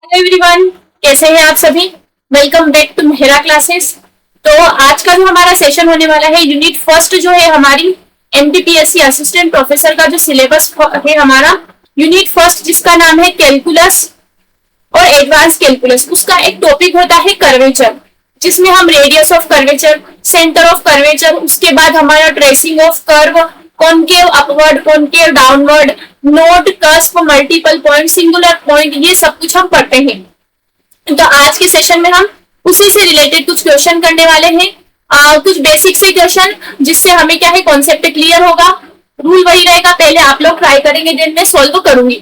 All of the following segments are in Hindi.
हेलो एवरीवन, कैसे हैं आप सभी। Welcome back to Mehra classes. तो आज का जो हमारा सेशन होने वाला है यूनिट फर्स्ट जो है हमारी एमपीपीएससी असिस्टेंट प्रोफेसर का जो सिलेबस है हमारा यूनिट फर्स्ट, जिसका नाम है कैलकुलस और एडवांस कैलकुलस। उसका एक टॉपिक होता है कर्वेचर, जिसमें हम radius of curvature, centre of curvature, उसके बाद हमारा tracing of curve, concave upward, concave downward, node, cusp, multiple point, singular point, ये सब कुछ हम पढ़ते हैं। तो आज के सेशन में हम उसी से रिलेटेड कुछ क्वेश्चन करने वाले हैं, कुछ बेसिक से क्वेश्चन, जिससे हमें क्या है कॉन्सेप्ट क्लियर होगा। रूल वही रहेगा, पहले आप लोग ट्राई करेंगे, देन मैं सॉल्व करूंगी।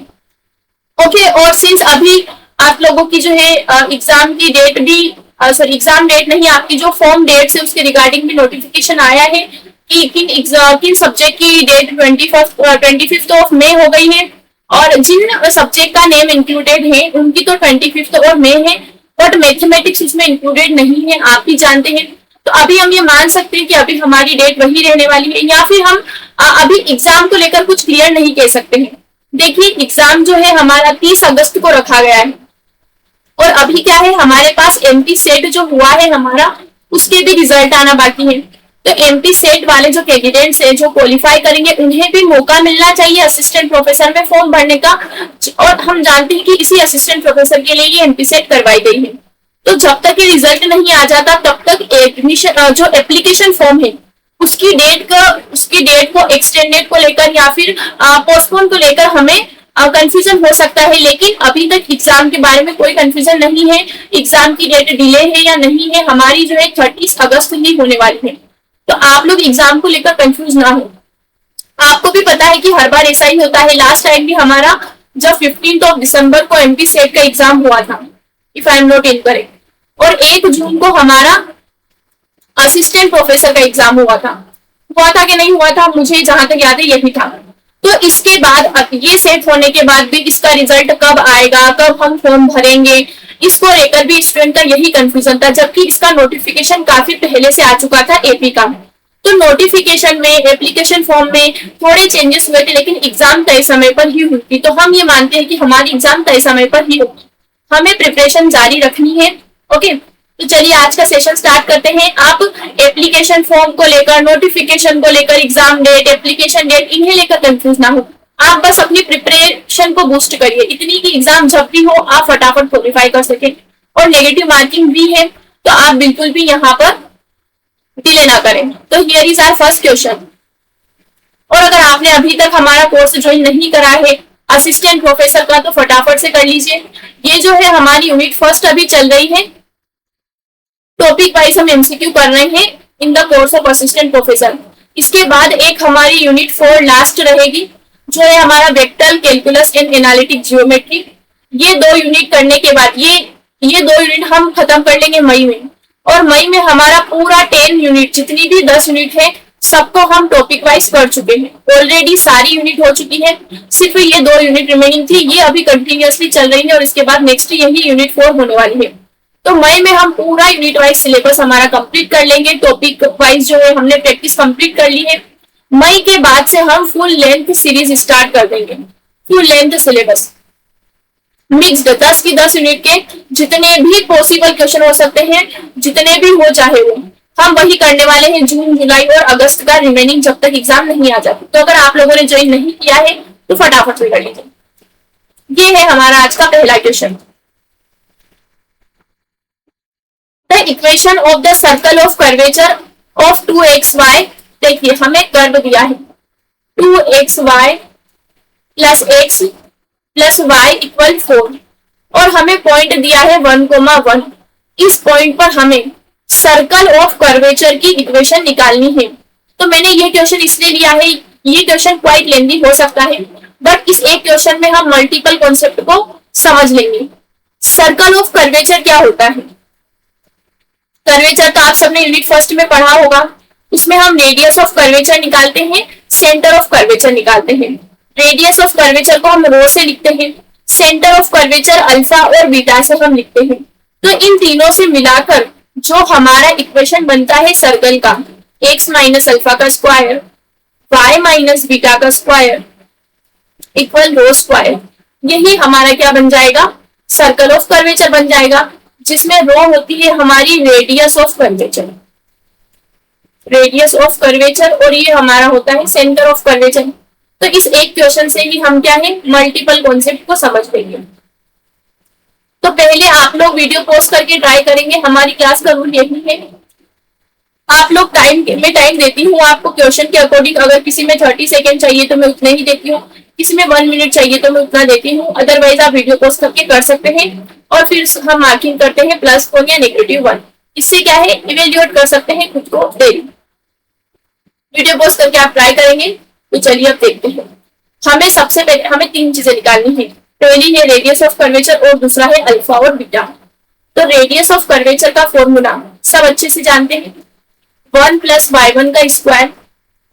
ओके, और सिंस अभी आप लोगों की जो है एग्जाम की डेट भी, सॉरी एग्जाम डेट नहीं, आपकी जो फॉर्म डेट है उसके रिगार्डिंग भी नोटिफिकेशन आया है कि किन सब्जेक्ट की डेट 25th ऑफ मई हो गई है, और जिन सब्जेक्ट का नेम इंक्लूडेड है उनकी तो 25th ऑफ मई है, बट मैथमेटिक्स उसमें इंक्लूडेड नहीं है, आप भी जानते हैं। तो अभी हम ये मान सकते हैं कि अभी हमारी डेट वही रहने वाली है, या फिर हम अभी एग्जाम को लेकर कुछ क्लियर नहीं कह सकते हैं। देखिए, एग्जाम जो है हमारा 30 अगस्त को रखा गया है, और अभी क्या है हमारे पास एमपी सेट जो हुआ है हमारा, उसके भी रिजल्ट आना बाकी है। तो एमपी सेट वाले जो कैंडिडेट्स हैं जो क्वालिफाई करेंगे, उन्हें भी मौका मिलना चाहिए असिस्टेंट प्रोफेसर में फॉर्म भरने का। और हम जानते हैं कि इसी असिस्टेंट प्रोफेसर के लिए ये एमपी सेट करवाई गई है। तो जब तक ये रिजल्ट नहीं आ जाता तब तक एडमिशन जो एप्लीकेशन फॉर्म है उसकी डेट को एक्सटेंडेड को लेकर या फिर पोस्टपोन को लेकर हमें कंफ्यूजन हो सकता है। लेकिन अभी तक एग्जाम के बारे में कोई कंफ्यूजन नहीं है। एग्जाम की डेट डिले है या नहीं है, हमारी जो है 30 अगस्त ही होने वाली है। तो आप लोग एग्जाम को लेकर कंफ्यूज ना हो। आपको भी पता है कि हर बार ऐसा ही होता है। लास्ट टाइम भी हमारा जब 15 दिसंबर को एमपी सेट का एग्जाम हुआ था, if I am not incorrect, और 1 जून को हमारा असिस्टेंट प्रोफेसर का एग्जाम हुआ था कि नहीं हुआ था, मुझे जहां तक याद है यही था। तो इसके बाद ये सेट होने के बाद भी इसका रिजल्ट कब आएगा, कब हम फॉर्म भरेंगे, इसको लेकर भी स्टूडेंट का यही कंफ्यूजन था, जबकि इसका नोटिफिकेशन काफी पहले से आ चुका था एपी का। तो नोटिफिकेशन में, एप्लीकेशन फॉर्म में थोड़े चेंजेस हुए थे, लेकिन एग्जाम तय समय पर ही हुई थी। तो हम ये मानते हैं कि हमारी एग्जाम तय समय पर ही होगी, हमें प्रिपरेशन जारी रखनी है। ओके, तो चलिए आज का सेशन स्टार्ट करते हैं। आप एप्लीकेशन फॉर्म को लेकर, नोटिफिकेशन को लेकर, एग्जाम डेट, एप्लीकेशन डेट, इन्हें लेकर कंफ्यूज ना हो। आप बस अपनी प्रिपरेशन को बूस्ट करिए, इतनी की एग्जाम जब भी हो आप फटाफट क्वालिफाई कर सके। और नेगेटिव मार्किंग भी है तो आप बिल्कुल भी यहाँ पर डिले ना करें। तो here is our first question. और अगर आपने अभी तक हमारा कोर्स ज्वाइन नहीं करा है असिस्टेंट प्रोफेसर का, तो फटाफट से कर लीजिए। ये जो है हमारी यूनिट फर्स्ट अभी चल रही है, टॉपिक वाइज हम एमसीक्यू कर रहे हैं in the course of assistant professor. इसके बाद एक हमारी यूनिट 4 लास्ट रहेगी, जो है हमारा vector calculus and analytic geometry. ये 2 यूनिट करने के बाद ये 2 यूनिट हम खत्म कर लेंगे मई में, और मई में हमारा पूरा 10 यूनिट, जितनी भी 10 यूनिट है, सबको हम टॉपिक वाइज कर चुके हैं। ऑलरेडी सारी यूनिट हो चुकी है, सिर्फ ये 2 यूनिट रिमेनिंग थी, ये अभी कंटिन्यूअसली चल रही है, और इसके बाद नेक्स्ट यही यूनिट 4 होने वाली है। तो मई में हम पूरा यूनिट वाइज सिलेबस हमारा कंप्लीट कर लेंगे। टॉपिक वाइज जो है हमने प्रैक्टिस कंप्लीट कर ली है। मई के बाद से हम फुल लेंथ सीरीज स्टार्ट कर देंगे, फुल लेंथ सिलेबस मिक्स्ड, 10 की 10 यूनिट के जितने भी पॉसिबल क्वेश्चन हो सकते हैं, जितने भी हो चाहे वो, हम वही करने वाले हैं जून, जुलाई और अगस्त का रिमेनिंग, जब तक एग्जाम नहीं आ जाती। तो अगर आप लोगों ने ज्वाइन नहीं किया है तो फटाफट से कर लीजिए। ये है हमारा आज का पहला question. The equation of the circle of curvature of 2xy। देखिए, हमें कर्व दिया है 2xy plus x plus y equal 4, और हमें पॉइंट दिया है 1,1। इस पॉइंट पर हमें सर्कल ऑफ कर्वेचर की इक्वेशन निकालनी है। तो मैंने ये क्वेश्चन इसलिए लिया है, ये क्वेश्चन क्वाइट लेंथी हो सकता है, बट इस एक क्वेश्चन में हम मल्टीपल कॉन्सेप्ट को समझ लेंगे। सर्कल ऑफ कर्वेचर क्या होता है? कर्वेचर तो आप सबने यूनिट फर्स्ट में पढ़ा होगा, उसमें हम रेडियस ऑफ कर्वेचर निकालते हैं, सेंटर ऑफ कर्वेचर निकालते हैं। रेडियस ऑफ कर्वेचर को हम रो से लिखते हैं, सेंटर ऑफ कर्वेचर अल्फा और बीटा से हम लिखते हैं। तो इन तीनों से मिलाकर जो हमारा इक्वेशन बनता है सर्कल का, x माइनस अल्फा का स्क्वायर, y माइनस बीटा का स्क्वायर इक्वल रो स्क्वायर, यही हमारा क्या बन जाएगा? सर्कल ऑफ कर्वेचर बन जाएगा, जिसमें रो होती है हमारी radius of curvature, radius of curvature, और ये हमारा होता है सेंटर ऑफ कर्वेचर। तो इस एक क्वेश्चन से ही हम क्या है मल्टीपल कॉन्सेप्ट को समझ लेंगे। तो पहले आप लोग वीडियो पॉज करके ट्राई करेंगे। हमारी क्लास का रूल यही है, आप लोग टाइम में टाइम देती हूँ आपको क्वेश्चन के अकॉर्डिंग। अगर किसी में 30 सेकेंड चाहिए तो मैं उतने ही देती हूँ, किसी में 1 मिनट चाहिए तो मैं उतना देती हूँ। अदरवाइज आप वीडियो पॉज करके कर सकते हैं और फिर हम मार्किंग करते हैं +1 या -1। इससे क्या है इवेल्युएट कर सकते हैं खुद को डेली। वीडियो पॉज करके आप ट्राई करेंगे। तो चलिए अब देखते हैं। हमें सबसे पहले हमें 3 चीजें निकालनी है। पहली है रेडियस ऑफ कर्वेचर और दूसरा है अल्फा और बीटा। तो रेडियस ऑफ कर्वेचर का फॉर्मूला सब अच्छे से जानते हैं, 1 + y1 का स्क्वायर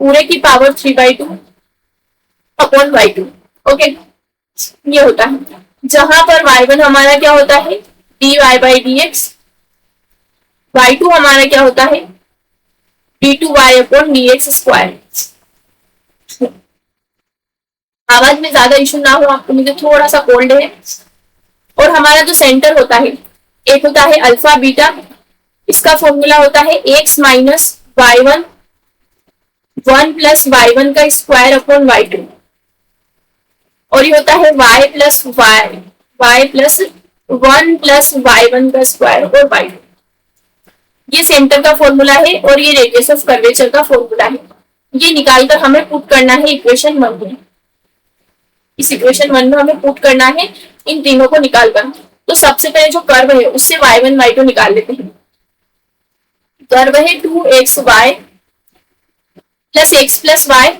पूरे की पावर 3/2 अपॉन y2। ओके, ये होता है जहां पर y1 हमारा क्या होता है dy/dx, y2 हमारा क्या होता है d2y/dx²। आवाज में ज्यादा इशू ना हो आपको, मुझे थोड़ा सा कोल्ड है। और हमारा जो सेंटर होता है एक होता है अल्फा बीटा, इसका फॉर्मूला होता है x - y1 1 + y1 का स्क्वायर अपॉन y2, और ये होता है y + 1 + y1 का स्क्वायर और y2। ये सेंटर का फॉर्मूला है और ये रेडियस ऑफ कर्वेचर का फॉर्मूला है। ये निकालकर हमें पुट करना है इक्वेशन 1 में। इस इक्वेशन 1 में हमें पुट करना है इन तीनों को निकालकर। तो सबसे पहले जो कर्व है उससे y1 y2 निकाल लेते हैं। कर्व है 2xy + x + y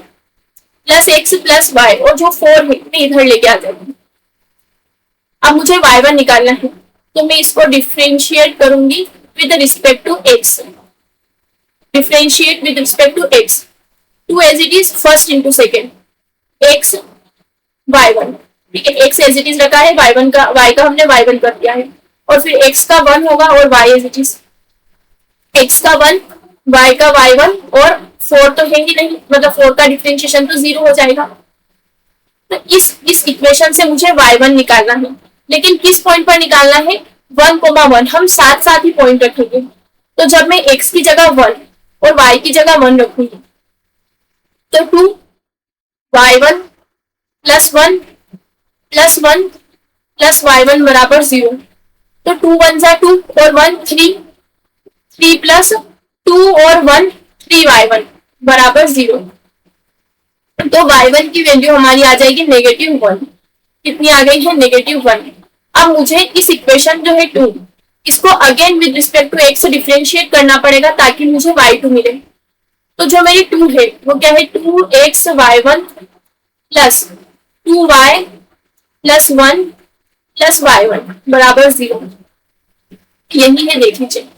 + x + y, और जो 4 है मैं इधर लेके आ जाती हूँ। अब मुझे y1 निकालना है तो मैं इसको डिफरेंशिएट करूंगी with respect to x, differentiate with respect to x, 2 as it is first into second, x y1। ठीक है, x as it is रखा है, y1 का y का हमने y1 कर दिया है, और फिर x का 1 होगा और y as it is, x का 1 y का y1, और 4 तो है ही नहीं, मतलब 4 का डिफरेंशिएशन तो 0 हो जाएगा। तो इस इक्वेशन से मुझे y1 निकालना है, लेकिन किस पॉइंट पर निकालना है 1,1। हम साथ साथ ही पॉइंट रखेंगे। तो जब मैं x की जगह 1 और y की जगह 1 रखूंगी तो 2 y1 + 1 + 1 + y1 बराबर 0। तो 2 × 1 = 2 और 1 3, 3 + 2 और 1 3y1 बराबर 0। तो y1 की वैल्यू हमारी आ जाएगी -1। कितनी आ गई है -1। अब मुझे इस इक्वेशन जो है 2 इसको again with respect to x differentiate करना पड़ेगा ताकि मुझे y2 मिले। तो जो मेरी 2 है वो क्या है 2xy1 + 2y + 1 + y1 बराबर 0। यही है, देख लीजिए।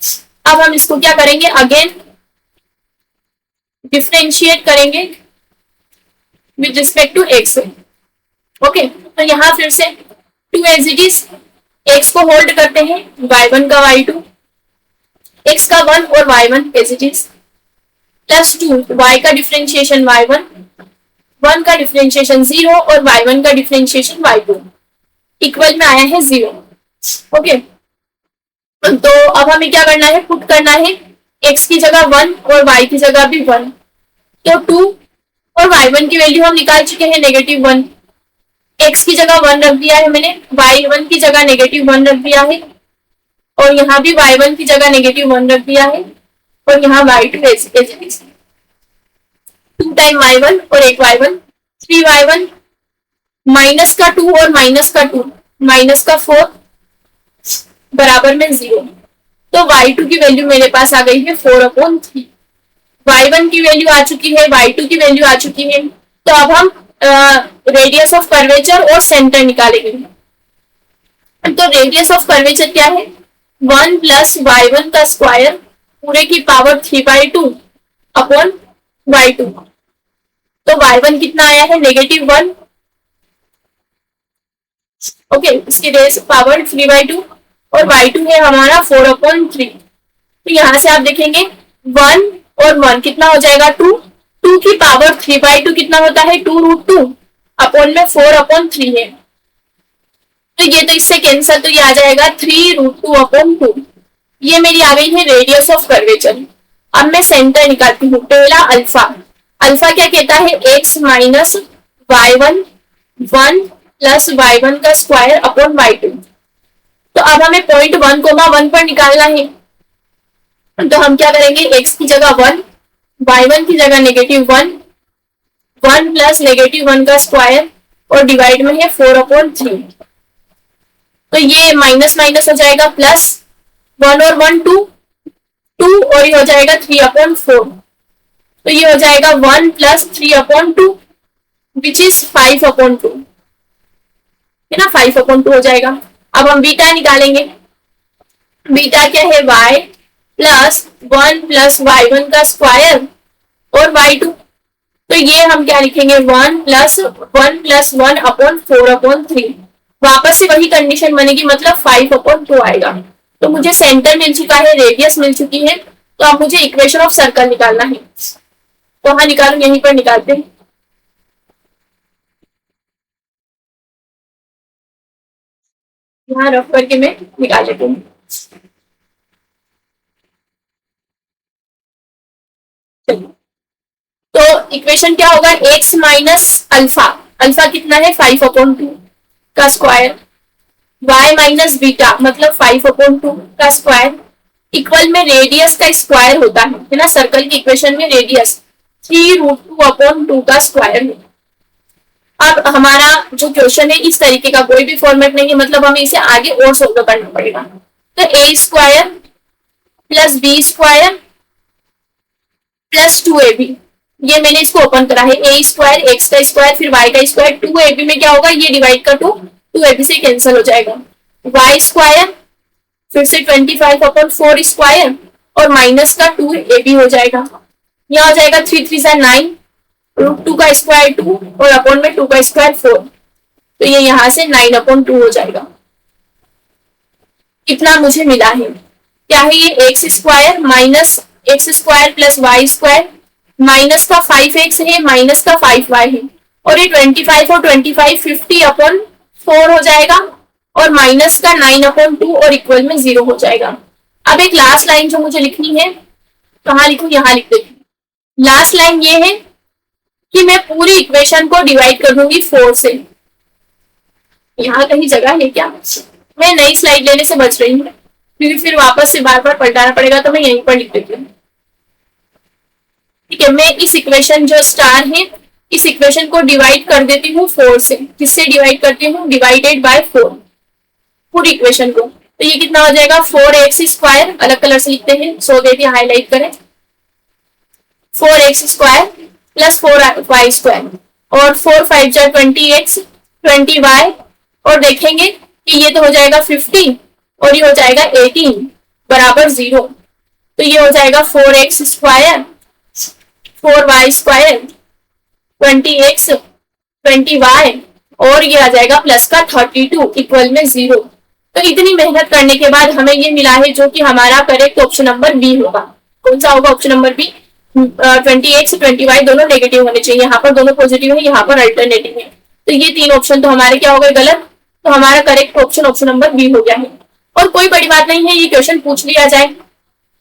अब हम इसको क्या करेंगे अगेन डिफरेंशिएट करेंगे with respect to x। Okay, तो यहां फिर से 2 as it is, x को होल्ड करते हैं, y1 का y2, x का 1 और y1 as it is, +2 y का डिफरेंशिएशन y1, 1 का डिफरेंशिएशन 0 और y1 का डिफरेंशिएशन y2 इक्वल में आया है 0। ओके, तो अब हमें क्या करना है पुट करना है x की जगह 1 और y की जगह भी 1। तो 2 और y1 की वैल्यू हम निकाल चुके हैं -1। x की जगह 1 रख दिया है मैंने, y1 की जगह -1 रख दिया है, और यहाँ भी y1 की जगह -1 रख दिया है, और यहाँ y2 as it is 2 time y1 और 1 y1, 3y1 माइनस का 2 और माइनस का 2 माइनस का 4 बराबर में 0। तो y2 की वैल्यू मेरे पास आ गई है 4/3। y1 की वैल्यू आ चुकी है, y2 की वैल्यू आ चुकी है। तो अब हम रेडियस ऑफ कर्वेचर और सेंटर निकालेंगे। तो रेडियस ऑफ कर्वेचर क्या है 1 + y1 का स्क्वायर पूरे की पावर 3/2 अपॉन y2। तो y1 कितना आया है -1। ओके, इसकी रेस पावर 3/2 और y2 है हमारा 4/3। तो यहां से आप देखेंगे 1 और 1 कितना हो जाएगा 2, 2 की पावर 3/2 कितना होता है 2√2 अपॉन में 4/3 है। तो ये तो इससे कैंसल, तो ये आ जाएगा 3√2/2। ये मेरी आ गई है रेडियस ऑफ कर्वेचर। अब मैं सेंटर निकालती हूँ। पहला अल्फा, अल्फा क्या कहता है, x minus y1 1 plus y1 का स्क्वायर अपॉन y2। तो अब हमें पॉइंट 1,1 पर निकालना है, तो हम क्या करेंगे, x की जगह 1, y1 की जगह -1, 1 प्लस -1 का स्क्वायर और डिवाइड में है 4/3। तो ये माइनस माइनस हो जाएगा, प्लस 1 और 1 2 2 और ये हो जाएगा 3/4। तो ये हो जाएगा 1 प्लस 3/2 विच इज 5/2, है ना, 5/2 हो जाएगा। अब हम बीटा निकालेंगे। बीटा क्या है, y प्लस 1 प्लस y1 का स्क्वायर और y2। तो ये हम क्या लिखेंगे, 1 प्लस 1/4/3। वापस से वही कंडीशन बनेगी, मतलब 5/2 आएगा। तो मुझे सेंटर मिल चुका है, रेडियस मिल चुकी है, तो अब मुझे इक्वेशन ऑफ सर्कल निकालना है। तो हाँ निकालू, यहीं पर निकालते हैं। यहाँ रफ करके मैं निकाल लेती हूँ। तो इक्वेशन क्या होगा, x माइनस अल्फा, अल्फा कितना है 5/2 का स्क्वायर, y माइनस बीटा मतलब 5/2 का स्क्वायर इक्वल में रेडियस का स्क्वायर होता है ना, सर्कल की इक्वेशन में रेडियस 3√2/2 का स्क्वायर है। अब हमारा जो क्वेश्चन है इस तरीके का, कोई भी फॉर्मेट नहीं है, मतलब हमें इसे आगे और सोल्व करना पड़ेगा। तो a square plus b square plus 2ab, ये मैंने इसको ओपन करा है, a स्क्वायर x का स्क्वायर फिर y का स्क्वायर, 2ab में क्या होगा, ये डिवाइड का 2ab से कैंसिल हो जाएगा। y स्क्वायर फिर से 25/4 स्क्वायर और माइनस का 2ab हो जाएगा। यहाँ हो जाएगा 3 3 9, √2 का स्क्वायर 2 और अपॉन में 2 का स्क्वायर 4। तो ये यहाँ से 9/2 हो जाएगा। कितना मुझे मिला है, क्या है ये, x square minus x square plus y square, minus का 5x है माइनस का 5y है, और ये 25 और 25 50/4 हो जाएगा, और माइनस का 9/2 और इक्वल में 0 हो जाएगा। अब एक लास्ट लाइन जो मुझे लिखनी है, कहाँ लिखूं, यहाँ लिख देती हूँ। लास्ट लाइन ये है कि मैं पूरी इक्वेशन को डिवाइड कर दूंगी 4 से। यहाँ कहीं जगह है क्या, मैं नई स्लाइड लेने से बच रही हूँ क्योंकि फिर वापस से बार बार पलटाना पड़ेगा, तो मैं यहीं पर लिख देती हूँ। ठीक है, मैं इस इक्वेशन जो स्टार है इस इक्वेशन को डिवाइड कर देती हूँ 4 से। किससे डिवाइड करती हूँ, डिवाइडेड बाय 4 पूरी इक्वेशन को। तो ये कितना हो जाएगा, 4x स्क्वायर, अलग कलर से लिखते हैं, सो देती हाईलाइट करें, 4x square plus 4y square और 4 5 जा 20x 20y, और देखेंगे कि ये तो हो जाएगा 50 और ये हो जाएगा 18 बराबर 0। तो ये हो जाएगा 4x square 4y square 20x 20y और ये आ जाएगा प्लस का 32 इक्वल में 0। तो इतनी मेहनत करने के बाद हमें ये मिला है, जो कि हमारा करेक्ट ऑप्शन नंबर बी होगा। कौन सा होगा, option number B. 20x 20y दोनों नेगेटिव होने चाहिए, यहाँ पर दोनों पॉजिटिव है, यहाँ पर अल्टरनेटिव है। तो ये 3 ऑप्शन तो हमारे क्या हो गए, गलत। तो हमारा correct option option number B हो गया है। और कोई बड़ी बात नहीं है, ये क्वेश्चन पूछ लिया जाए,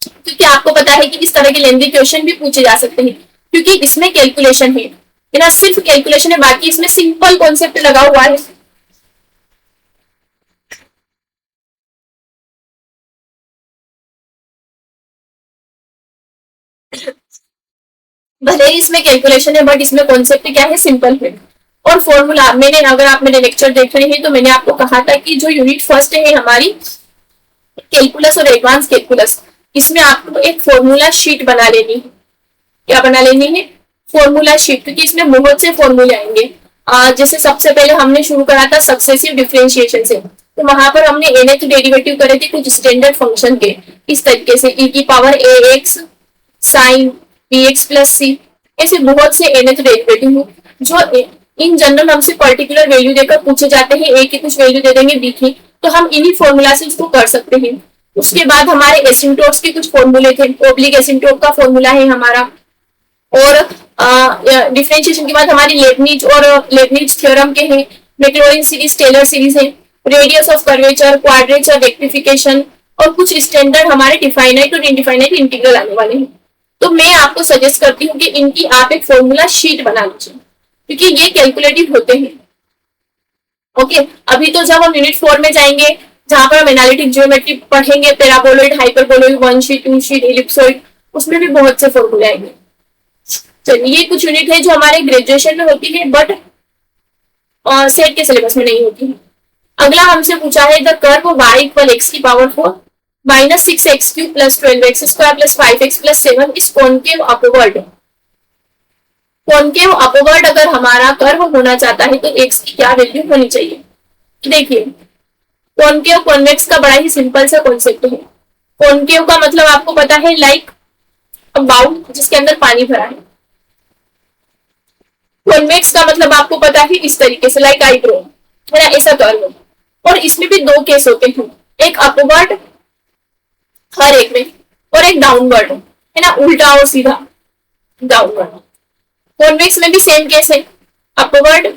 क्योंकि आपको पता है कि इस तरह के लेंथी क्वेश्चन भी पूछे जा सकते हैं, क्योंकि इसमें कैलकुलेशन है ना, सिर्फ कैलकुलेशन है, बाकी इसमें सिंपल कॉन्सेप्ट लगा हुआ है। भले ही इसमें कैलकुलेशन है, बट इसमें कॉन्सेप्ट क्या है, सिंपल है। और फॉर्मूला मैंने, अगर आप मेरे लेक्चर देख रहे हैं तो मैंने आपको कहा था कि जो यूनिट फर्स्ट है हमारी कैलकुलस और एडवांस कैलकुलस, इसमें आपको एक फॉर्मूला शीट बना लेनी है। क्या बना लेनी है, फॉर्मूला शीट, क्योंकि इसमें बहुत से फॉर्मूले आएंगे। जैसे सबसे पहले हमने शुरू करा था सक्सेसिव डिफरेंशिएशन से, तो वहां पर हमने nth डेरिवेटिव करे थे कुछ स्टैंडर्ड फंक्शन के, इस तरीके से e की power ax sin bx plus c, ऐसे बहुत से nth डेरिवेटिव हो जो इन जनरल हमसे पर्टिकुलर वैल्यू देकर पूछे जाते हैं, a की कुछ वैल्यू दे देंगे b की, तो हम इन्हीं फॉर्मूला से इसको कर सकते हैं। उसके बाद हमारे एसिम्टोट्स के कुछ फॉर्मूले थे, ओब्लिक एसिम्टोट का फॉर्मूला है हमारा, और डिफरेंशिएशन के बाद हमारी लेबनिज और लेबनिज थ्योरम के हैं, मैक्लॉरिन सीरीज, टेलर सीरीज है। Radius of curvature, quadrature, rectification और कुछ स्टैंडर्ड हमारे डिफाइनाइट और इनडिफाइनाइट इंटीग्रल आने वाले हैं। तो मैं आपको सजेस्ट करती हूँ कि इनकी आप एक फॉर्मूला शीट बना लीजिए क्योंकि ये कैलकुलेटिव होते हैं। ओके, अभी तो जब हम यूनिट 4 में जाएंगे जहां पर हम एनालिटिक ज्योमेट्री पढ़ेंगे, paraboloid, hyperboloid, 1 sheet, 2 sheet, ellipsoid, उसमें भी बहुत से फॉर्मूले आएंगे। चलिए, ये कुछ यूनिट है जो हमारे ग्रेजुएशन में होती है बट सेट के सिलेबस में नहीं होती है। अगला हमसे पूछा है the curve y equal x की power 4 minus 6x cube plus 12x square plus 5x plus 7 is concave upward. Concave upward अगर हमारा कर्व होना चाहता है तो x की क्या वैल्यू होनी चाहिए? देखिए, कॉनकेव कॉन्वेक्स का बड़ा ही सिंपल सा कॉन्सेप्ट है। कॉनकेव का मतलब आपको पता है लाइक अ बाउल जिसके अंदर पानी भरा है। कॉन्वेक्स का मतलब आपको पता है इस तरीके से लाइक आईब्रो, है ना, ऐसा कर्व। और इसमें भी दो केस होते हैं, एक अपवर्ड हर एक में और एक डाउनवर्ड, है ना, उल्टा और सीधा डाउनवर्ड। कॉन्वेक्स में भी सेम केस है, अपवर्ड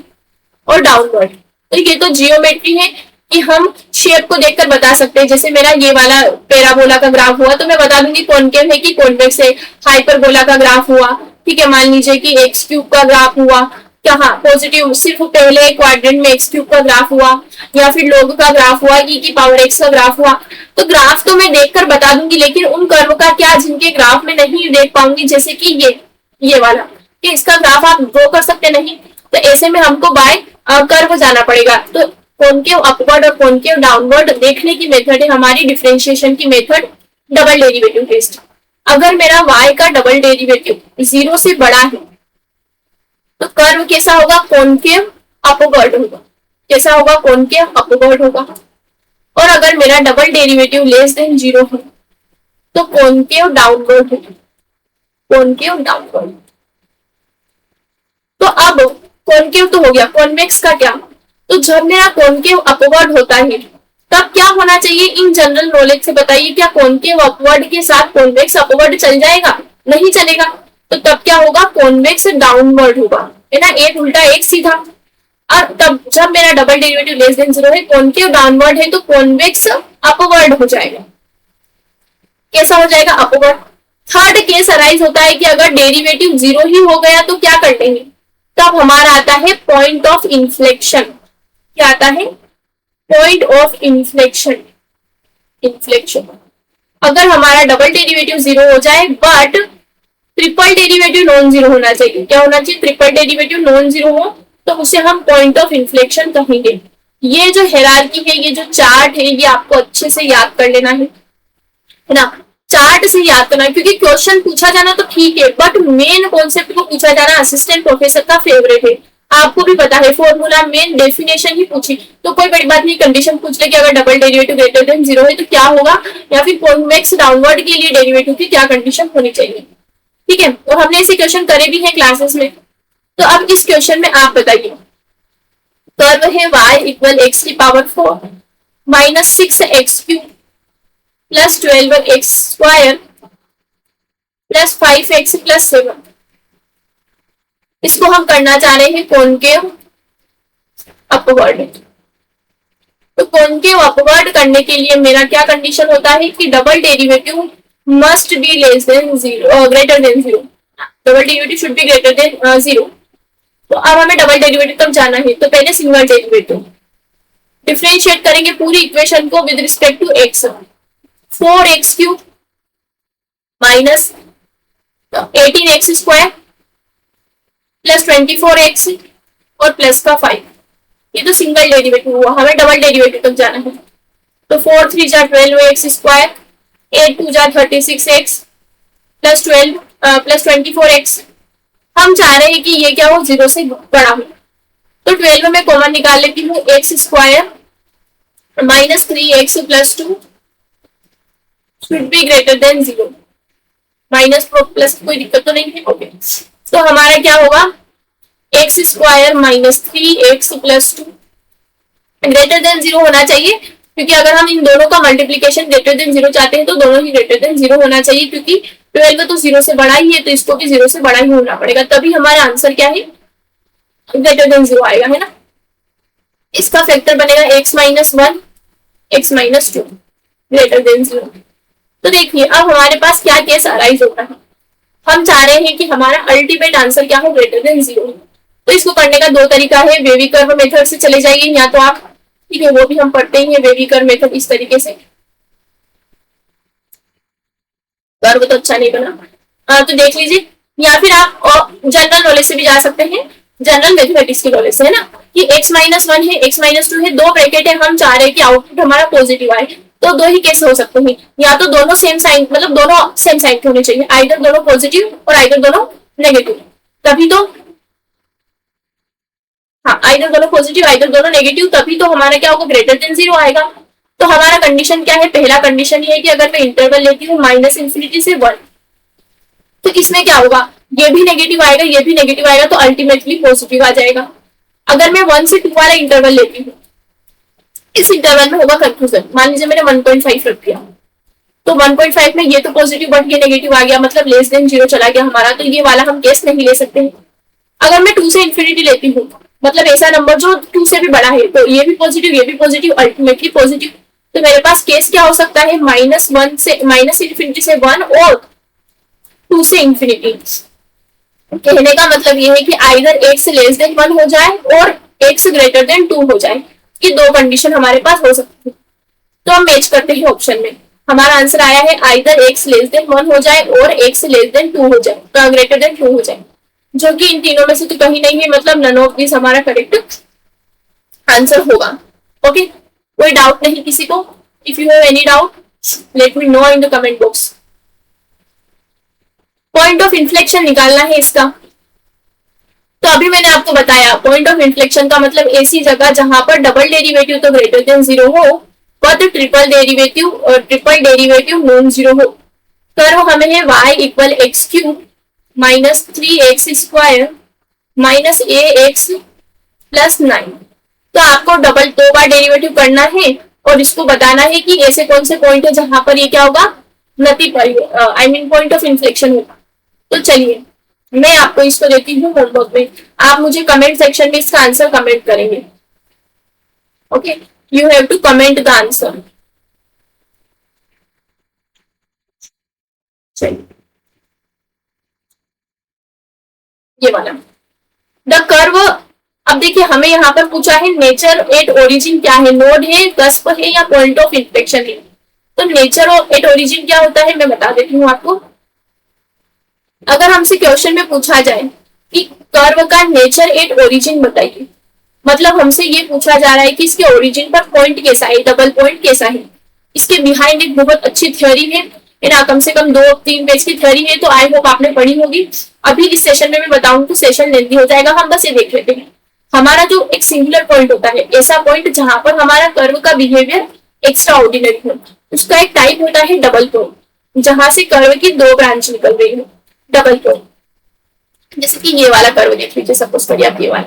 और डाउनवर्ड। तो ये तो जियोमेट्री है कि हम शेप को देखकर बता सकते हैं। जैसे मेरा ये वाला पैराबोला का ग्राफ हुआ तो मैं बता दूंगी कॉनकेव है कि कॉन्वेक्स है। हाइपरबोला का ग्राफ हुआ, ठीक है, मान लीजिए कि एक्स क्यूब का ग्राफ हुआ, क्या हाँ पॉजिटिव सिर्फ पहले क्वाड्रेंट में एक्स क्यूब का ग्राफ हुआ, या फिर लोग का ग्राफ हुआ, ई की पावर एक्स का ग्राफ हुआ। तो ग्राफ तो मैं देखकर बता दूंगी, लेकिन उन कर्व का क्या जिनके ग्राफ में नहीं देख पाऊंगी, जैसे कि ये वाला कि इसका ग्राफ आप ड्रॉ कर सकते नहीं, तो ऐसे में हमको बाय कर्व जाना पड़ेगा। तो कॉनकेव अपवर्ड और कॉनकेव डाउनवर्ड देखने की मेथड है हमारी डिफरेंशिएशन की मेथड, डबल डेरिवेटिव टेस्ट। अगर मेरा y का डबल डेरिवेटिव 0 से बड़ा है तो कर्व कैसा होगा? कॉनकेव अपवर्ड होगा। कैसा होगा? कॉनकेव अपवर्ड होगा। और अगर मेरा डबल डेरिवेटिव लेस देन 0 है तो कॉनकेव डाउनवर्ड होगा। Concave downward. तो अब कॉनकेव तो हो गया, कॉन्वेक्स का क्या? तो जब मेरा कॉनकेव अपवर्ड होता है तब क्या होना चाहिए? इन जनरल नॉलेज से बताइए, क्या कॉनकेव अपवर्ड के साथ कॉन्वेक्स अपवर्ड चल जाएगा? नहीं चलेगा। तो तब क्या होगा? कॉन्वेक्स डाउनवर्ड होगा, है ना, एक उल्टा एक सीधा। और तब जब मेरा डबल डेरिवेटिव लेस देन 0 है, कॉनकेव डाउनवर्ड है, तो कॉन्वेक्स अपवर्ड हो जाएगा। कैसा हो जाएगा? अपवर्ड। थर्ड केस अराइज होता है कि अगर डेरिवेटिव 0 ही हो गया तो क्या कर लेंगे? तब हमारा आता है पॉइंट ऑफ इन्फ्लेक्शन। क्या आता है? Point of inflection. इन्फ्लेक्शन अगर हमारा डबल डेरिवेटिव 0 हो जाए but triple derivative non zero होना चाहिए। क्या होना चाहिए? ट्रिपल डेरिवेटिव नॉन जीरो हो तो उसे हम पॉइंट ऑफ इन्फ्लेक्शन कहेंगे। ये जो हायरार्की है, ये जो चार्ट है, ये आपको अच्छे से याद कर लेना है ना, चार्ट से याद करना है, क्योंकि क्वेश्चन पूछा जाना तो ठीक है बट मेन कॉन्सेप्ट को पूछा जाना असिस्टेंट प्रोफेसर का फेवरेट है। आपको भी पता है फॉर्मूला मेन डेफिनेशन ही पूछी तो कोई बड़ी बात नहीं, कंडीशन पूछ ले कि अगर डबल डेरिवेटिव ग्रेटर देन 0 है तो क्या होगा, या फिर कॉन्वेक्स डाउनवर्ड के लिए डेरिवेटिव की क्या कंडीशन होनी चाहिए। ठीक है, और हमने ऐसे क्वेश्चन करे भी हैं क्लासेस में। तो अब इस क्वेश्चन में आप बताइए, कर्व है y इक्वल एक्स की power 4 minus 6x cube plus 12x square plus 5x plus 7। इसको हम करना चाह रहे हैं कॉनकेव अपवर्ड। तो कॉनकेव अपवर्ड करने के लिए मेरा क्या कंडीशन होता है कि double derivative must be less than 0, greater than 0। Double derivative should be greater than 0। तो अब हमें डबल डेरिवेटिव तक जाना है, तो पहले सिंगल डेरिवेटिव डिफरेंशिएट करेंगे पूरी इक्वेशन को with respect to x। 4x cube minus 18x square plus 24x और प्लस का 5। ये तो सिंगल डेरिवेटिव हुआ, हमें डबल डेरिवेटिव तक जाना है। तो 4 3 जा 12x स्क्वायर, 8 2 जा 36x प्लस 12 प्लस 24x। हम चाह रहे हैं कि ये क्या हो, 0 से बड़ा हो। तो 12 में कॉमन निकाल लेती हूँ, x square minus 3x plus 2 should be greater than 0। Minus plus कोई दिक्कत तो नहीं है, ओके। तो हमारा क्या होगा, x square minus 3x plus 2 greater than 0 होना चाहिए, क्योंकि अगर हम इन दोनों का मल्टीप्लीकेशन ग्रेटर देन 0 चाहते हैं तो दोनों ही ग्रेटर देन 0 होना चाहिए, क्योंकि 12 तो 0 से बड़ा ही है तो इसको भी 0 से बड़ा ही होना पड़ेगा, तभी हमारा आंसर क्या है, ग्रेटर देन 0 आएगा, है ना। इसका फैक्टर बनेगा x-1 x-2 ग्रेटर देन 0। तो देखिए अब हमारे पास क्या केस अराइज होता है, हम चाह रहे हैं कि हमारा अल्टीमेट आंसर क्या हो, ग्रेटर देन 0। तो इसको करने का दो तरीका है, वेवी कर्व मेथड से चले जाइए या तो आप, ठीक है वो भी हम पढ़ते ही हैं वेवी कर्व मेथड इस तरीके से। कर्व तो अच्छा नहीं बना, तो देख लीजिए, या फिर आप जनरल नॉलेज से भी जा सकते हैं, जनरल मैथमेटिक्स की नॉलेज से, है ना, कि x-1 है x-2 है, दो ब्रैकेट है, हम चाह रहे हैं कि आउटपुट हमारा पॉजिटिव आए, तो दो ही केस हो सकते हैं, या तो दोनों सेम साइन, मतलब दोनों सेम साइन के होने चाहिए, आइदर दोनों पॉजिटिव और आइदर दोनों नेगेटिव, तभी तो, हाँ आइदर दोनों पॉजिटिव आइदर दोनों नेगेटिव, तभी तो हमारा क्या होगा, ग्रेटर देन 0 आएगा। तो हमारा कंडीशन क्या है, पहला कंडीशन ये है कि अगर मैं इंटरवल लेती हूँ -∞ से 1, तो इसमें क्या होगा, ये भी नेगेटिव आएगा ये भी नेगेटिव आएगा, तो अल्टीमेटली पॉजिटिव आ जाएगा। अगर मैं 1 से 2 वाला इंटरवल लेती हूँ, इस इंटरवल में होगा कंफ्यूजन, मान लीजिए मैंने 1.5 रख दिया, तो 1.5 में ये तो पॉजिटिव बट ये नेगेटिव आ गया, मतलब लेस देन 0 चला गया हमारा, तो ये वाला हम केस नहीं ले सकते हैं। अगर मैं 2 से इन्फिनिटी लेती हूँ, मतलब ऐसा नंबर जो 2 से भी बड़ा है, तो ये भी पॉजिटिव अल्टीमेटली पॉजिटिव, तो मेरे पास केस क्या हो सकता है, -1 से -∞ से 1 और 2 से इन्फिनिटी। कहने का मतलब ये है कि आइदर x लेस देन 1 हो जाए और x ग्रेटर देन 2 हो जाए, ये दो कंडीशन हमारे पास हो सकती है। तो हम मैच करते हैं ऑप्शन में, हमारा आंसर आया है आइदर x लेस देन 1 हो जाए और x लेस देन 2 हो जाए, ग्रेटर देन 2 हो जाए, जो कि इन तीनों में से तो कहीं नहीं है, मतलब नन ऑफ दिस हमारा करेक्ट आंसर होगा। ओके, कोई डाउट नहीं किसी को? If you have any doubt let me know in the comment box. Point of inflection निकालना है इसका, तो अभी मैंने आपको बताया पॉइंट ऑफ इन्फ्लेक्शन का मतलब ऐसी जगह जहां पर डबल डेरिवेटिव तो ग्रेटर देन 0 हो बट ट्रिपल डेरिवेटिव नॉन 0 हो। कर्व हमें है y = x³ -3x² -ax + 9। तो आपको डबल 2 बार डेरिवेटिव करना है और इसको बताना है कि ऐसे कौन से पॉइंट है जहां पर ये क्या होगा, नति पॉइंट ऑफ इन्फ्लेक्शन होगा। तो चलिए मैं आपको इसको देती हूँ होमवर्क में, आप मुझे कमेंट सेक्शन में इसका आंसर कमेंट करेंगे। Okay, you have to comment the answer. चलिए ये वाला द कर्व, अब देखिए हमें यहाँ पर पूछा है नेचर एट ओरिजिन क्या है, नोड है, कस्प है या पॉइंट ऑफ इन्फ्लेक्शन है। तो नेचर एट ओरिजिन क्या होता है मैं बता देती हूँ आपको। अगर हमसे क्वेश्चन में पूछा जाए कि कर्व का नेचर एट ओरिजिन बताइए, मतलब हमसे ये पूछा जा रहा है कि इसके ओरिजिन पर पॉइंट कैसा है, डबल पॉइंट कैसा है, इसके बिहाइंड एक बहुत अच्छी थ्योरी है ना, कम से कम 2-3 पेज की थ्योरी है, तो आई होप आपने पढ़ी होगी। अभी इस सेशन में मैं बताऊं तो सेशन लेंथी हो जाएगा, हम बस ये देख लेते हैं। हमारा जो एक सिंगुलर पॉइंट होता है, ऐसा पॉइंट जहां पर हमारा कर्व का बिहेवियर एक्स्ट्रा ऑर्डिनरी हो, उसका एक टाइप होता है डबल पॉइंट, जहां से कर्व की 2 ब्रांच निकल रही है, डबल पॉइंट। जैसे कि ये वाला कर्व देख लीजिए, सपोज करिए आप ये वाला,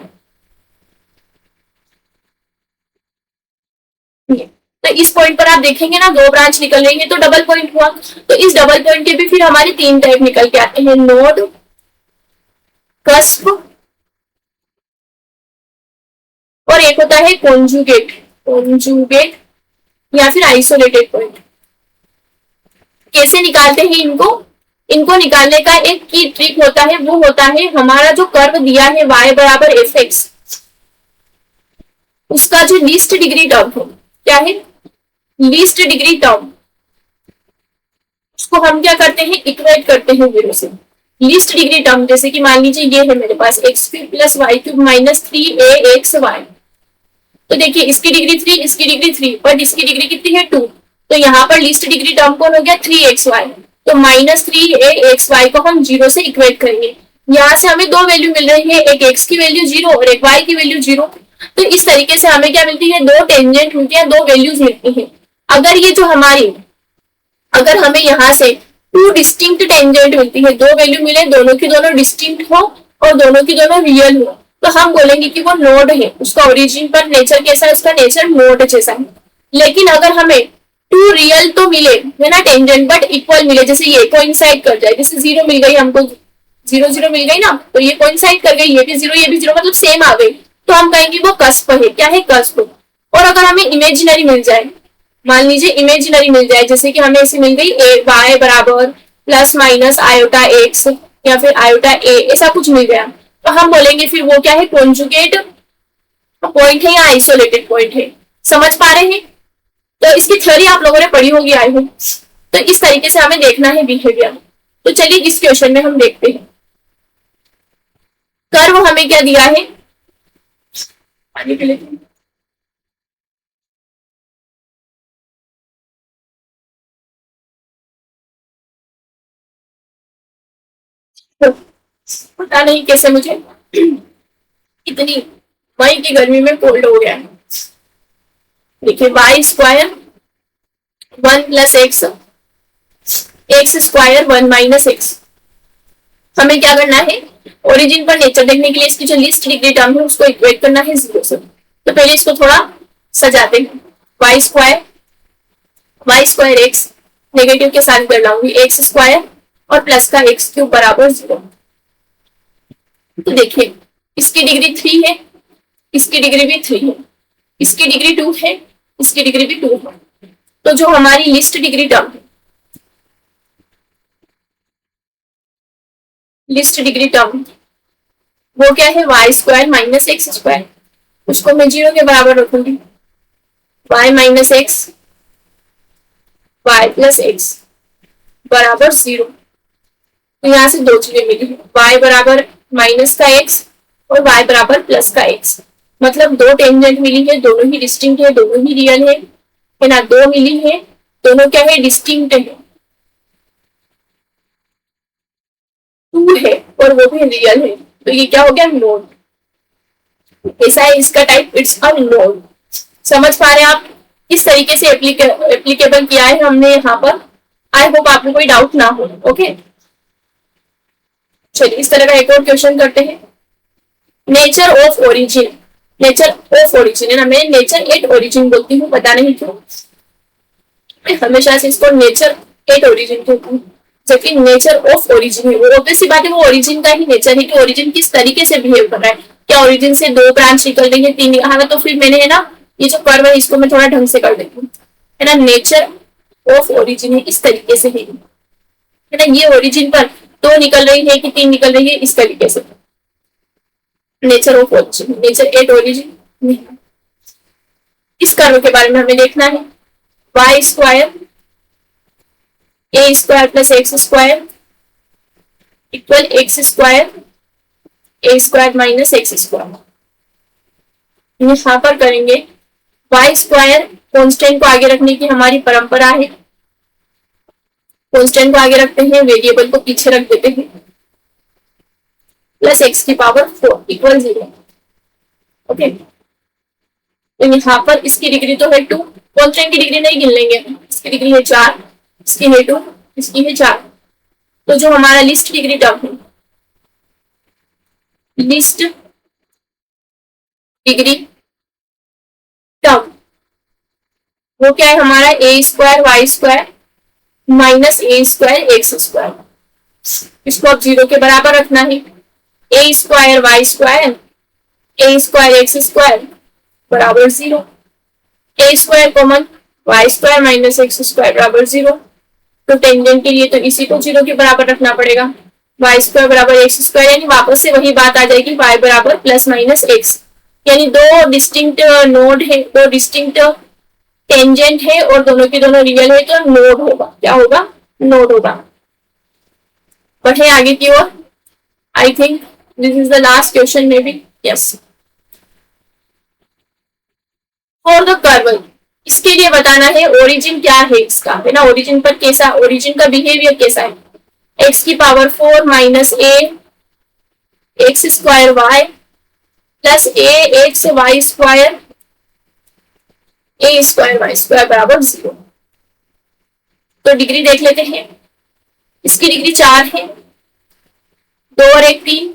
तो इस पॉइंट पर आप देखेंगे ना 2 ब्रांच निकल रही है, तो डबल पॉइंट हुआ। तो इस डबल पॉइंट के भी फिर हमारे 3 टाइप निकल के आते हैं, नोड, कस्प और एक होता है कॉन्जुगेट या फिर आइसोलेटेड पॉइंट। कैसे निकालते हैं इनको निकालने का एक की ट्रिक होता है, वो होता है हमारा जो कर्व दिया है y = fx, उसका जो लीस्ट डिग्री टर्म हो, क्या है लीस्ट डिग्री टर्म, उसको हम क्या करते हैं, इक्वेट करते हैं 0 से। लीस्ट डिग्री टर्म जैसे कि मान लीजिए ये है मेरे पास x³ + y³ - 3axy, तो देखिए इसकी डिग्री 3 इसकी डिग्री 3 बट इसकी डिग्री कितनी है 2, तो यहाँ पर लीस्ट डिग्री टर्म कौन हो गया 3xy, तो -3axy को हम 0 से इक्वेट करेंगे। यहाँ से हमें 2 वैल्यू मिल रही है, एक x की वैल्यू 0 और एक y की वैल्यू 0। तो इस तरीके से हमें क्या मिलती है, 2 टेंजेंट मिलती है, 2 वैल्यूज मिलती है। अगर हमें यहाँ से 2 डिस्टिंक्ट टेंजेंट मिलती है, 2 वैल्यू मिले, दोनों की दोनों डिस्टिंक्ट हो और दोनों की दोनों रियल हो, तो हम बोलेंगे कि वो नोड है, उसका ओरिजिन पर नेचर कैसा है, उसका नेचर नोड जैसा है। लेकिन अगर हमें 2 रियल तो मिले है ना टेंजेंट, बट इक्वल मिले, जैसे ये कोइंसाइड कर जाए, जैसे 0 मिल गई हमको, 0 0 मिल गई ना, तो ये कोइंसाइड कर गई, ये भी 0 ये भी 0, मतलब सेम आ गई, तो हम कहेंगे वो कस्प है। क्या है? कस्प। और अगर हमें इमेजिनरी मिल जाए, मान लीजिए इमेजिनरी मिल जाए, जैसे कि हमें ऐसी मिल गई वाई बराबर प्लस माइनस आयोटा एक्स या फिर आयोटा ए, ऐसा कुछ मिल गया, तो हम बोलेंगे फिर वो क्या है? कॉन्जुगेट पॉइंट है या आइसोलेटेड पॉइंट है। समझ पा रहे हैं? तो इसकी थ्योरी आप लोगों ने पढ़ी होगी आई होप। तो इस तरीके से हमें देखना है बिहेवियर। तो चलिए इस क्वेश्चन में हम देखते हैं। कर्व हमें क्या दिया है? पानी पी लेते हैं। पता नहीं कैसे मुझे इतनी मई की गर्मी में कोल्ड हो गया है। देखिए y square 1 plus x, x square 1 minus x. हमें क्या करना है? ओरिजिन पर नेचर देखने के लिए इसकी जो लीस्ट डिग्री टर्म है उसको इक्वेट करना है 0 से। तो पहले इसको थोड़ा सजाते हैं। वाई स्क्वायर एक्स नेगेटिव के साथ कर लाऊंगी, एक्स स्क्वायर और प्लस का एक्स क्यूब बराबर 0। तो देखिए इसकी डिग्री 3 है, इसकी डिग्री भी 3 है, इसकी डिग्री 2 है, इसकी डिग्री भी 2 है। तो जो हमारी लिस्ट डिग्री टर्म है, लिस्ट डिग्री टर्म वो क्या है? Y square minus x square. उसको मैं 0 के बराबर रखूंगी। Y minus x y plus x बराबर 0। तो यहां से दो चीजें मिली, वाई बराबर माइनस का एक्स और वाई बराबर प्लस का एक्स। मतलब दो टेंजेंट मिली है, दोनों ही डिस्टिंक्ट है, दोनों ही रियल है ना? दो मिली है, दोनों क्या है? डिस्टिंक्ट है। 2 है और वो भी रियल है, तो ये क्या हो गया? नोड। ऐसा है इसका टाइप, इट्स अ नोड। समझ पा रहे हैं आप? किस तरीके से एप्लीकेबल किया है हमने यहाँ पर। आई होप आपको कोई डाउट ना हो। ओके चलिए इस तरह का एक और क्वेश्चन करते हैं। Nature of origin, nature of origin है ना, मैं नेचर एट ओरिजिन बोलती हूँ, पता नहीं क्यों हमेशा से इसको नेचर एट ओरिजिन कहती हूँ, जबकि नेचर ऑफ ओरिजिन है। वो ऑब्वियस सी बात है, वो ओरिजिन का ही नेचर है कि ओरिजिन किस तरीके से बिहेव कर रहा है। क्या ओरिजिन से 2 ब्रांच निकल रही है, 3 निकल, तो फिर मैंने है ना ये जो कर्व है इसको मैं थोड़ा ढंग से कर देती हूँ, है ना। नेचर ऑफ ओरिजिन है इस तरीके से है ना। ये ओरिजिन पर 2 निकल रही है कि 3 निकल रही है, इस तरीके से nature of origin, nature at origin नहीं। इस कर्व के बारे में हमें देखना है। Y square a square plus x square equal x square a square minus x square. यहां पर करेंगे वाई स्क्वायर, कॉन्स्टेंट को आगे रखने की हमारी परंपरा है। कॉन्स्टेंट को आगे रखते हैं, वेरिएबल को पीछे रख देते हैं, प्लस एक्स की पावर 4 इक्वल 0। ओके तो यहाँ पर इसकी डिग्री तो है 2, कॉन्स्टेंट की डिग्री नहीं गिन लेंगे, इसकी डिग्री है 4, इसकी है 2, इसकी है 4। तो जो हमारा लिस्ट डिग्री टर्म है, लिस्ट डिग्री टर्म वो क्या है हमारा? A square y square minus a square x square. इसको अब 0 के बराबर रखना है। A square y square a square x square बराबर 0। A square common, y square minus x square बराबर 0। तो टेंजेंट के लिए तो इसी को 0 के बराबर रखना पड़ेगा। वाई स्क्वायर बराबर एक्स स्क्वायर, यानी वापस से वही बात आ जाएगी, वाई बराबर प्लस माइनस एक्स। यानी दो डिस्टिंक्ट नोड है, दो डिस्टिंक्ट टेंजेंट है और दोनों के दोनों रियल है, तो नोड होगा। क्या होगा? नोड होगा। बढ़े आगे की ओर। I think this is the last question maybe, yes. For the curve, इसके लिए बताना है ओरिजिन क्या है इसका, है ना। ओरिजिन पर कैसा, ओरिजिन का बिहेवियर कैसा है। एक्स की power 4 minus A x square Y plus A x Y square a square y square बराबर 0। तो डिग्री देख लेते हैं। इसकी डिग्री 4 है, 2 और 1 3,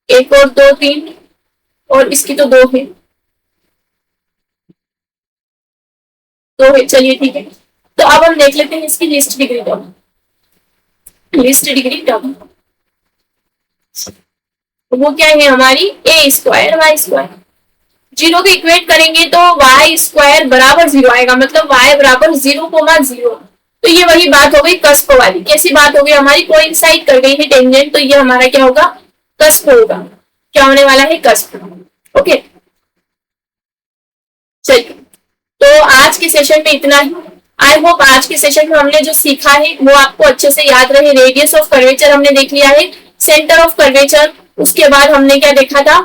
1 और 2 3, और इसकी तो 2 है, 2 है। चलिए ठीक है, तो अब हम देख लेते हैं इसकी list degree term. List degree term वो क्या है हमारी? ए स्क्वायर वाई स्क्वायर। जीरो को इक्वेट करेंगे तो y स्क्वायर बराबर 0 आएगा, मतलब y बराबर 0,0। तो ये वही बात हो गई कस्प वाली। कैसी बात हो गई हमारी, कोइंसाइड कर गई है टेंजेंट, तो ये हमारा क्या होगा, कस्प होगा। क्या होने वाला है, कस्प। ओके चलिए, तो आज के सेशन में इतना ही। आई होप आज के सेशन में हमने जो सीखा है वो आपको अच्छे से याद रहे। रेडियस ऑफ कर्वेचर हमने देख लिया है, सेंटर ऑफ कर्वेचर, उसके बाद हमने क्या देखा था,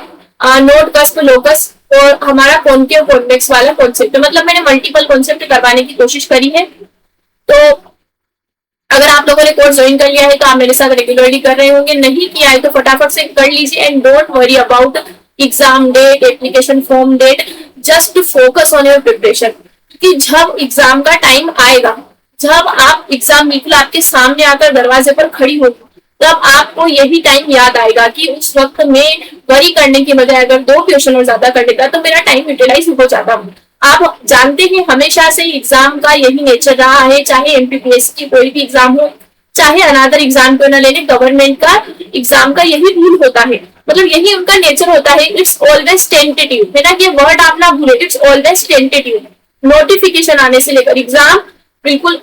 नोड, कस्प, लोकस, और हमारा कॉन्केव कॉन्वेक्स वाला कॉन्सेप्ट। मतलब मैंने मल्टीपल कॉन्सेप्ट करवाने की कोशिश करी है। तो अगर आप लोगों ने कोर्स ज्वाइन कर लिया है तो आप मेरे साथ रेगुलरली कर रहे होंगे, नहीं किया है तो फटाफट से कर लीजिए। And don't worry about exam date, application form date, just focus on your preparation. क्योंकि जब एग्जाम का टाइम आएगा, जब आप एग्जाम बिल्कुल आपके सामने आकर दरवाजे पर खड़ी होगी, तब आपको यही टाइम याद आएगा कि उस वक्त में वरी करने की बजाय अगर 2 क्वेश्चन और ज्यादा कर लेता तो मेरा टाइम यूटिलाइज हो जाता। आप जानते हैं हमेशा से एग्जाम का यही नेचर रहा है, चाहे एमपीपीएससी की कोई भी एग्जाम हो, चाहे अनदर एग्जाम को न लेने, गवर्नमेंट का एग्जाम का यही रूल होता है, मतलब यही उनका नेचर होता है। इट्स ऑलवेज टेंटेटिव, है ना, ये वर्ड आप ना भूले, इट्स ऑलवेज टेंटेटिव। नोटिफिकेशन आने से लेकर एग्जाम, बिल्कुल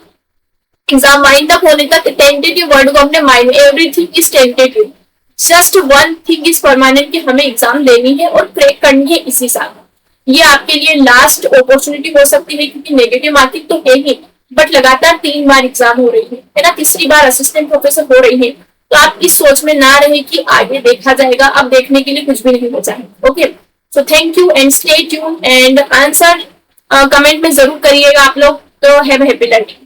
एग्जाम वाइंड अप होने तक टेंटेटिव वर्ड को अपने माइंड में, everything is tentative, just one thing is permanent कि हमें एग्जाम देनी है और क्रैक करनी है इसी साल। ये आपके लिए लास्ट अपॉर्चुनिटी हो सकती है, क्योंकि नेगेटिव मार्किंग तो है ही, बट लगातार 3 बार एग्जाम हो रही है ना, तीसरी बार असिस्टेंट प्रोफेसर हो रही है। तो आप इस सोच में ना रहे कि आगे देखा जाएगा, अब देखने के लिए कुछ भी नहीं बचा है। Okay, so thank you and stay tune, and answer comment में जरूर करिएगा आप लोग। तो हैव अ हैप्पी लर्निंग।